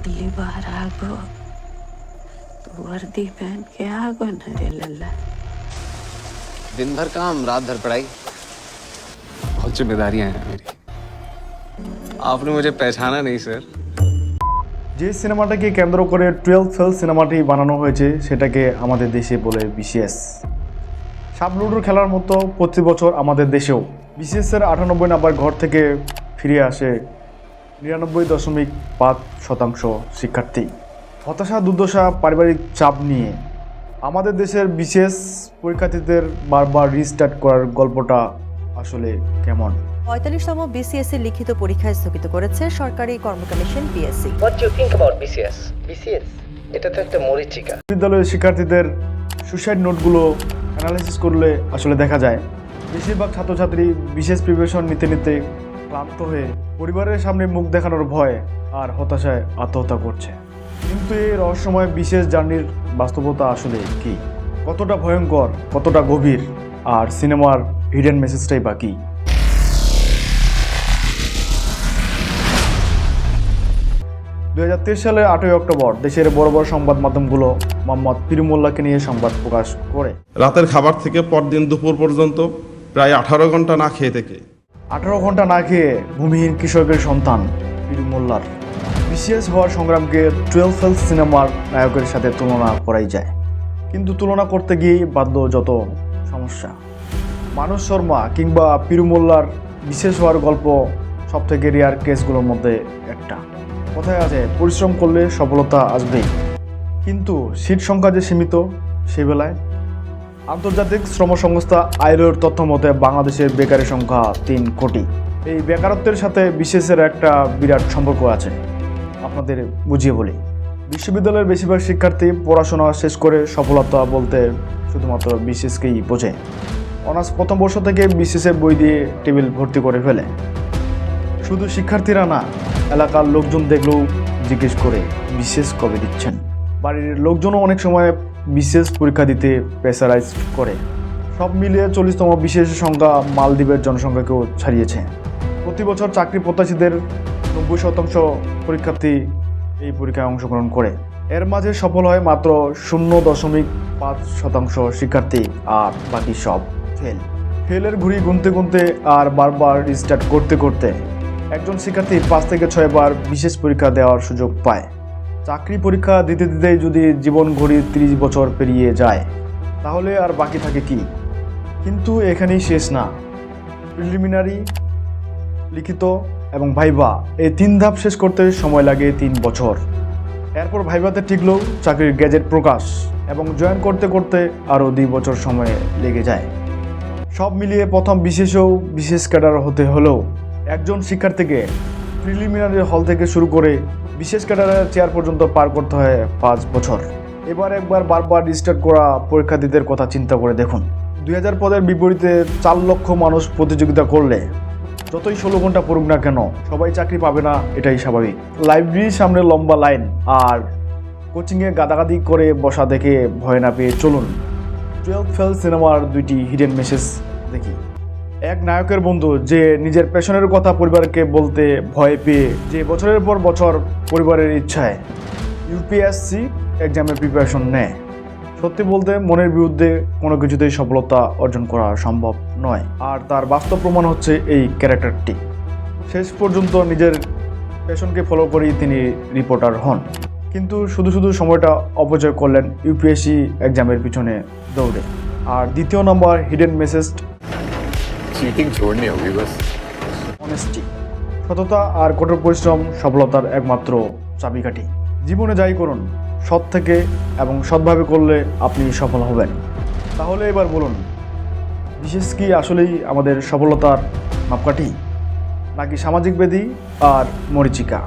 अगली बार आगो तो वर्दी पहन के आगो न रे लल्ला। दिन भर काम रात भर पढ़ाई, बहुत जिम्मेदारियां हैं मेरी। आपने मुझे पहचाना नहीं सर। যে সিনেমাটাকে কেন্দ্র করে 12 ফেল সিনেমাটি বানানো হয়েছে সেটাকে আমাদের দেশে বলে বিসিএস। সাপ লুডোর খেলার মতো প্রতি বছর আমাদের দেশেও বিসিএসের 98 নাম্বার ঘর থেকে ফিরে আসে 99.5% শিক্ষার্থী। হতাশা দুর্দশা পারিবারিক চাপ নিয়ে আমাদের দেশের বিসিএস পরীক্ষার্থীদের বারবার রিস্টার্ট করার গল্পটা আসলে কেমন? ৪৫তম বিসিএসসি লিখিত পরীক্ষা স্থগিত করেছে সরকারি কর্ম commission PSC. What do you think about BCS? BCS এটা তো একটা মরীচিকা। বিদ্যালয়ের শিক্ষার্থীদের সুসাইড নোটগুলো অ্যানালাইসিস করলে আসলে দেখা যায় বেশিরভাগ ছাত্রছাত্রী বিশেষ প্রিপারেশন নিতে নিতে ক্লান্ত হয়ে পরিবারের সামনে মুখ দেখানোর ভয় আর হতাশায় আত্মহত্যা করছে। কিন্তু এই রহস্যময় বিশেষ জার্নির বাস্তবতা আসলে কি? কতটা ভয়ঙ্কর, কতটা গভীর, আর সিনেমার হিডেন মেসেজটাই বাকি। 2023 সালে 8ই অক্টোবর দেশের বড় বড় সংবাদ মাধ্যমগুলো মোহাম্মদ পিরুমুল্লাহকে নিয়ে সংবাদ প্রকাশ করে। রাতের খাবার থেকে পরদিন দুপুর পর্যন্ত প্রায় 18 ঘন্টা না খেয়ে থেকে 18 ঘন্টা না খেয়ে ভূমিহীন কৃষকের সন্তান পিরুমুল্লাহর বিসিএস হওয়ার সংগ্রামকে 12 ফেল সিনেমার নায়কের সাথে তুলনা করাই যায়। কিন্তু তুলনা করতে গিয়েই বাধ্য যত সমস্যা। মানুষ শর্মা কিংবা পিরুমুল্লাহর বিশেষ হওয়ার গল্প সবথেকে রেয়ার কেসগুলোর মধ্যে একটা। কথায় আছে পরিশ্রম করলে সফলতা আসবেই, কিন্তু সিট সংখ্যা যে সীমিত সে বেলায় আন্তর্জাতিক শ্রম সংস্থা আইলোর তথ্য মতে বাংলাদেশের বেকারের সংখ্যা 3 কোটি। এই বেকারত্বের সাথে বিশেষের একটা বিরাট সম্পর্ক আছে। আপনাদের বুঝিয়ে বলি, বিশ্ববিদ্যালয়ের বেশিরভাগ শিক্ষার্থী পড়াশোনা শেষ করে সফলতা বলতে শুধুমাত্র বিশেষকেই বোঝে। অনার্স প্রথম বর্ষ থেকে বিশেষের বই দিয়ে টেবিল ভর্তি করে ফেলে। শুধু শিক্ষার্থীরা না, এলাকার লোকজন দেখলেও জিজ্ঞেস করে বিশেষ কবে দিচ্ছেন। বাড়ির লোকজনও অনেক সময় বিশেষ পরীক্ষা দিতে প্রেসারাইজ করে। সব মিলিয়ে 40তম বিশেষের সংখ্যা মালদ্বীপের জনসংখ্যাকেও ছাড়িয়েছে। প্রতি বছর চাকরি প্রত্যাশীদের 90% পরীক্ষার্থী এই পরীক্ষায় অংশগ্রহণ করে। এর মাঝে সফল হয় মাত্র 0.5% শিক্ষার্থী, আর বাকি সব ফেল। ফেলের ঘুড়ি গুনতে গুনতে আর বারবার রিস্টার্ট করতে করতে একজন শিক্ষার্থী 5 থেকে 6 বার বিশেষ পরীক্ষা দেওয়ার সুযোগ পায়। চাকরি পরীক্ষা দিতে দিতে যদি জীবন ঘড়ি 30 বছর পেরিয়ে যায় তাহলে আর বাকি থাকে কি? কিন্তু এখানেই শেষ না। প্রিলিমিনারি, লিখিত এবং ভাইভা এই 3 ধাপ শেষ করতে সময় লাগে 3 বছর। এরপর ভাইভাতে টিকলেও চাকরির গ্যাজেট প্রকাশ এবং জয়েন করতে করতে আরও 2 বছর সময় লেগে যায়। সব মিলিয়ে প্রথম বিশেষেও বিশেষ ক্যাডার হতে হলেও একজন শিক্ষার্থীকে প্রিলিমিনারি হল থেকে শুরু করে বিশেষ ক্যাডারের চেয়ার পর্যন্ত পার করতে হয় 5 বছর। এবার একবার বারবার রিস্টার্ট করা পরীক্ষার্থীদের কথা চিন্তা করে দেখুন। 2000 পদের বিপরীতে 4 লক্ষ মানুষ প্রতিযোগিতা করলে যতই 16 ঘন্টা পড়ুক না কেন সবাই চাকরি পাবে না, এটাই স্বাভাবিক। লাইব্রেরির সামনে লম্বা লাইন আর কোচিংয়ে গাদাগাদি করে বসা দেখে ভয় না পেয়ে চলুন 12 ফেল সিনেমার 2টি হিডেন মেসেজ দেখি। এক নায়কের বন্ধু যে নিজের পেশনের কথা পরিবারকে বলতে ভয় পেয়ে যে বছরের পর বছর পরিবারের ইচ্ছায় ইউপিএসসি এক্সামের প্রিপারেশন নেয়। সত্যি বলতে মনের বিরুদ্ধে কোনো কিছুতেই সফলতা অর্জন করা সম্ভব নয়, আর তার বাস্তব প্রমাণ হচ্ছে এই ক্যারেক্টারটি। শেষ পর্যন্ত নিজের পেশনকে ফলো করেই তিনি রিপোর্টার হন, কিন্তু শুধু শুধু সময়টা অপচয় করলেন ইউপিএসসি এক্সামের পিছনে দৌড়ে। আর দ্বিতীয় নম্বর হিডেন মেসেজ, चीटिंग छोड़नी होगी बस। অনেস্টি, সততা আর কঠোর পরিশ্রম সফলতার একমাত্র চাবিকাঠি। জীবনে যাই করুন সৎ থেকে এবং সৎভাবে করলে আপনি সফল হবেন। তাহলে এবার বলুন, বিশেষ কি আসলেই আমাদের সফলতার মাপকাঠি, নাকি সামাজিক ব্যাধি আর মরীচিকা?